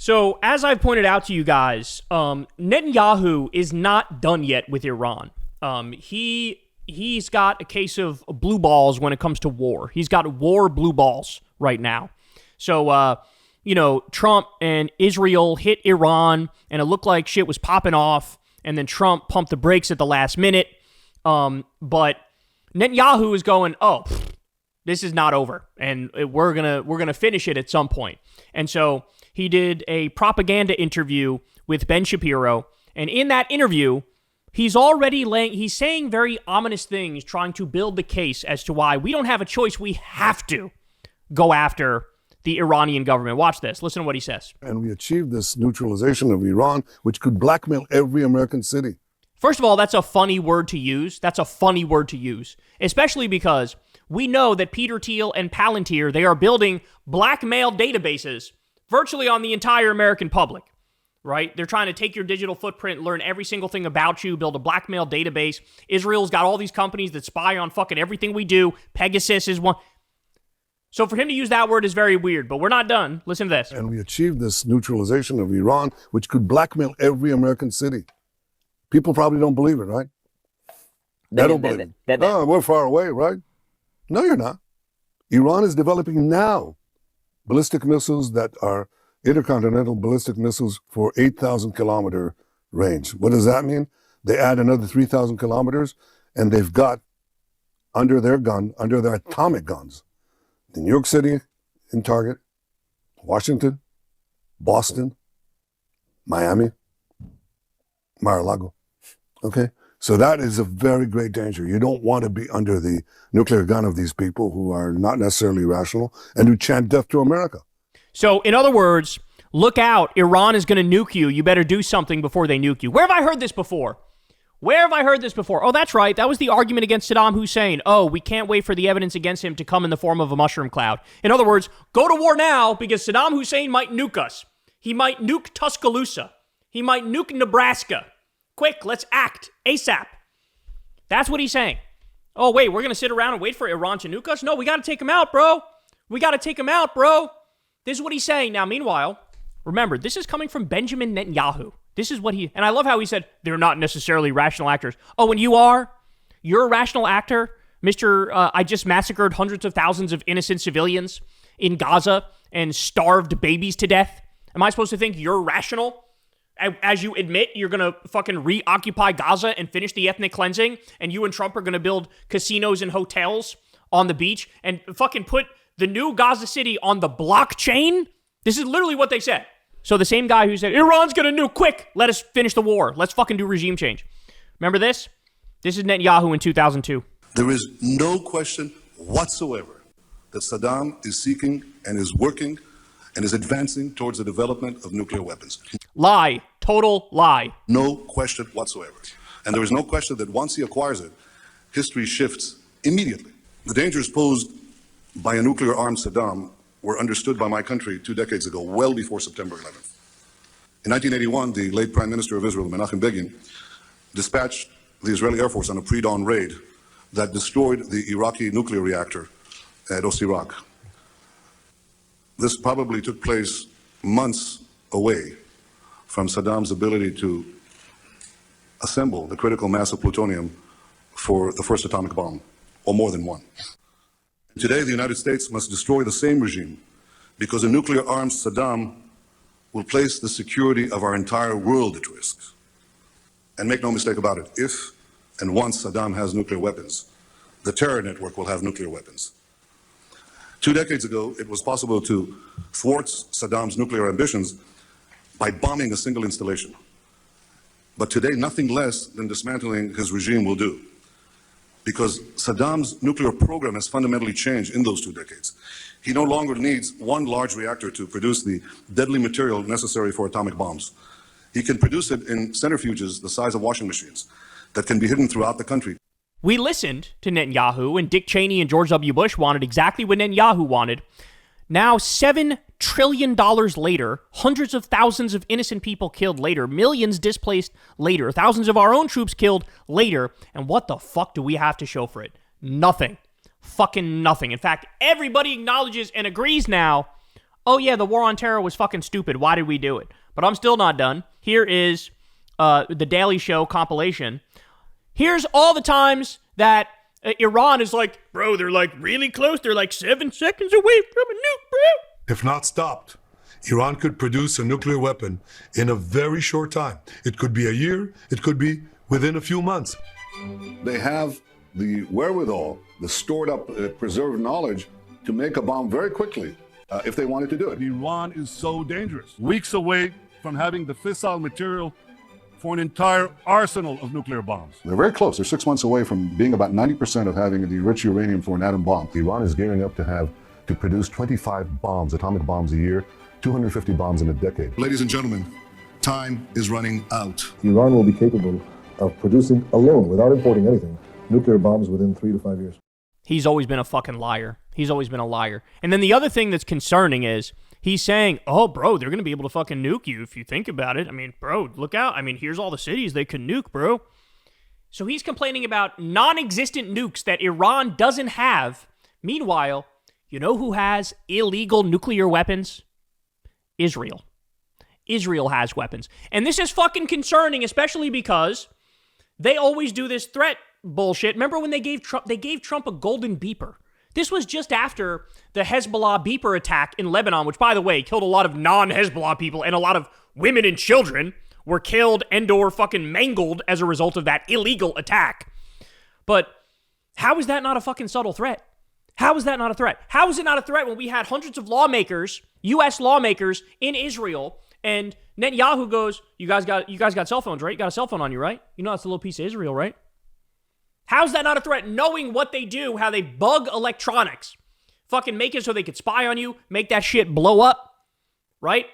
So, as I've pointed out to you guys, Netanyahu is not done yet with Iran. He's got a case of blue balls when it comes to war. He's got war blue balls right now. So, Trump and Israel hit Iran, and it looked like shit was popping off, and then Trump pumped the brakes at the last minute. But Netanyahu is going, this is not over, and we're gonna finish it at some point. And so he did a propaganda interview with Ben Shapiro, and in that interview, he's saying very ominous things, trying to build the case as to why we don't have a choice. We have to go after the Iranian government. Watch this. Listen to what he says. And we achieved this neutralization of Iran, which could blackmail every American city. First of all, that's a funny word to use. Especially because we know that Peter Thiel and Palantir, they are building blackmail databases virtually on the entire American public, right? They're trying to take your digital footprint, learn every single thing about you, build a blackmail database. Israel's got all these companies that spy on fucking everything we do. Pegasus is one. So for him to use that word is very weird, but we're not done. Listen to this. And we achieved this neutralization of Iran, which could blackmail every American city. People probably don't believe it, right? They don't believe it. We're far away, right? No, you're not. Iran is developing now ballistic missiles that are intercontinental ballistic missiles for 8,000 kilometer range. What does that mean? They add another 3,000 kilometers, and they've got under their atomic guns, New York City in target, Washington, Boston, Miami, Mar-a-Lago. Okay? So that is a very great danger. You don't want to be under the nuclear gun of these people who are not necessarily rational and who chant death to America. So, in other words, look out. Iran is going to nuke you. You better do something before they nuke you. Where have I heard this before? Oh, that's right. That was the argument against Saddam Hussein. Oh, we can't wait for the evidence against him to come in the form of a mushroom cloud. In other words, go to war now because Saddam Hussein might nuke us. He might nuke Tuscaloosa. He might nuke Nebraska. Quick, let's act ASAP. That's what he's saying. Oh, wait, we're going to sit around and wait for Iran to nuke us? No, we got to take him out, bro. This is what he's saying. Now, meanwhile, remember, this is coming from Benjamin Netanyahu. This is what and I love how he said, they're not necessarily rational actors. Oh, and you are? You're a rational actor? I just massacred hundreds of thousands of innocent civilians in Gaza and starved babies to death. Am I supposed to think you're rational? As you admit, you're going to fucking reoccupy Gaza and finish the ethnic cleansing, and you and Trump are going to build casinos and hotels on the beach and fucking put the new Gaza City on the blockchain? This is literally what they said. So the same guy who said, Iran's going to nuke, quick, let us finish the war. Let's fucking do regime change. Remember this? This is Netanyahu in 2002. There is no question whatsoever that Saddam is seeking and is working and is advancing towards the development of nuclear weapons. Lie. Total lie. No question whatsoever. And there is no question that once he acquires it, history shifts immediately. The dangers posed by a nuclear-armed Saddam were understood by my country 2 decades ago, well before September 11th. In 1981, the late Prime Minister of Israel, Menachem Begin, dispatched the Israeli Air Force on a pre-dawn raid that destroyed the Iraqi nuclear reactor at Osirak. This probably took place months away from Saddam's ability to assemble the critical mass of plutonium for the first atomic bomb, or more than one. Today, the United States must destroy the same regime because a nuclear-armed Saddam will place the security of our entire world at risk. And make no mistake about it, if and once Saddam has nuclear weapons, the terror network will have nuclear weapons. 2 decades ago, it was possible to thwart Saddam's nuclear ambitions by bombing a single installation. But today, nothing less than dismantling his regime will do, because Saddam's nuclear program has fundamentally changed in those 2 decades. He no longer needs one large reactor to produce the deadly material necessary for atomic bombs. He can produce it in centrifuges the size of washing machines that can be hidden throughout the country. We listened to Netanyahu, and Dick Cheney and George W. Bush wanted exactly what Netanyahu wanted. Now, $7 trillion later, hundreds of thousands of innocent people killed later, millions displaced later, thousands of our own troops killed later, and what the fuck do we have to show for it? Nothing. Fucking nothing. In fact, everybody acknowledges and agrees now, oh yeah, the war on terror was fucking stupid. Why did we do it? But I'm still not done. Here is the Daily Show compilation. Here's all the times that Iran is like, bro, they're like really close. They're like 7 seconds away from a nuke, bro. If not stopped, Iran could produce a nuclear weapon in a very short time. It could be a year. It could be within a few months. They have the wherewithal, the stored up, preserved knowledge to make a bomb very quickly if they wanted to do it. Iran is so dangerous. Weeks away from having the fissile material for an entire arsenal of nuclear bombs. They're very close. They're 6 months away from being about 90% of having the enriched uranium for an atom bomb. Iran is gearing up to produce 25 bombs, atomic bombs a year, 250 bombs in a decade. Ladies and gentlemen, time is running out. Iran will be capable of producing alone, without importing anything, nuclear bombs within 3 to 5 years. He's always been a fucking liar. He's always been a liar. And then the other thing that's concerning is he's saying, oh, bro, they're going to be able to fucking nuke you if you think about it. I mean, bro, look out. I mean, here's all the cities they can nuke, bro. So he's complaining about non-existent nukes that Iran doesn't have. Meanwhile, you know who has illegal nuclear weapons? Israel. Israel has weapons. And this is fucking concerning, especially because they always do this threat bullshit. Remember when they gave Trump a golden beeper? This was just after the Hezbollah beeper attack in Lebanon, which, by the way, killed a lot of non-Hezbollah people, and a lot of women and children were killed and or fucking mangled as a result of that illegal attack. But how is that not a fucking subtle threat? How is that not a threat? How is it not a threat when we had hundreds of lawmakers, U.S. lawmakers in Israel, and Netanyahu goes, you guys got cell phones, right? You got a cell phone on you, right? You know that's a little piece of Israel, right? How's that not a threat? Knowing what they do, how they bug electronics, fucking make it so they could spy on you, make that shit blow up, right?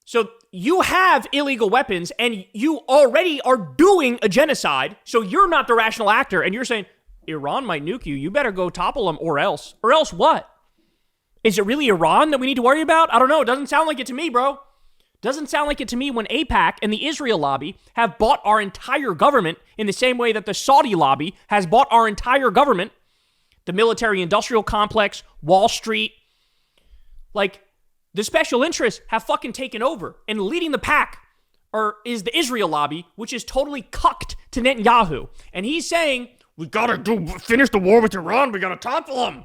So you have illegal weapons and you already are doing a genocide, so you're not the rational actor, and you're saying, Iran might nuke you. You better go topple them or else. Or else what? Is it really Iran that we need to worry about? I don't know. It doesn't sound like it to me, bro. Doesn't sound like it to me when AIPAC and the Israel lobby have bought our entire government in the same way that the Saudi lobby has bought our entire government, the military-industrial complex, Wall Street. Like, the special interests have fucking taken over, and leading the pack is the Israel lobby, which is totally cucked to Netanyahu. And he's saying, we gotta finish the war with Iran, we gotta topple them.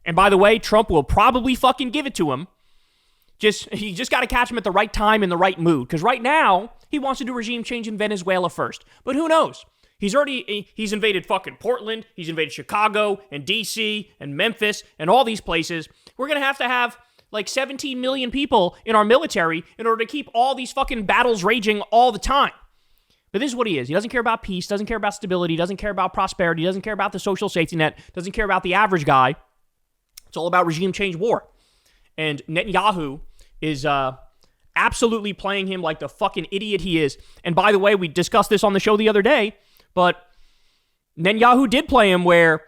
And by the way, Trump will probably fucking give it to him. He just got to catch him at the right time in the right mood. Because right now, he wants to do regime change in Venezuela first. But who knows? He's invaded fucking Portland. He's invaded Chicago and D.C. and Memphis and all these places. We're going to have like 17 million people in our military in order to keep all these fucking battles raging all the time. But this is what he is. He doesn't care about peace, doesn't care about stability, doesn't care about prosperity, doesn't care about the social safety net, doesn't care about the average guy. It's all about regime change war. And Netanyahu is absolutely playing him like the fucking idiot he is. And by the way, we discussed this on the show the other day, but Netanyahu did play him where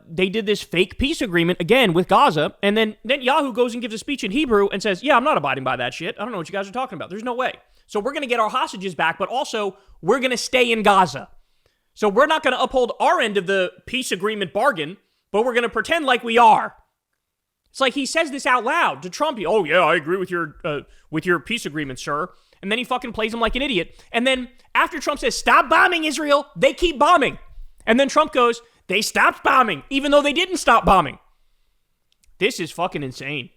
they did this fake peace agreement, again, with Gaza, and then Netanyahu goes and gives a speech in Hebrew and says, yeah, I'm not abiding by that shit. I don't know what you guys are talking about. There's no way. So we're going to get our hostages back, but also we're going to stay in Gaza. So we're not going to uphold our end of the peace agreement bargain, but we're going to pretend like we are. It's like he says this out loud to Trump. Oh, yeah, I agree with your peace agreement, sir. And then he fucking plays him like an idiot. And then after Trump says, stop bombing Israel, they keep bombing. And then Trump goes, they stopped bombing, even though they didn't stop bombing. This is fucking insane.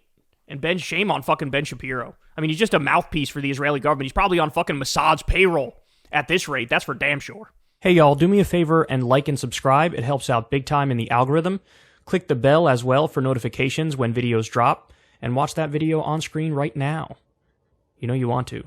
And shame on fucking Ben Shapiro. I mean, he's just a mouthpiece for the Israeli government. He's probably on fucking Mossad's payroll at this rate. That's for damn sure. Hey, y'all, do me a favor and like and subscribe. It helps out big time in the algorithm. Click the bell as well for notifications when videos drop, and watch that video on screen right now. You know you want to.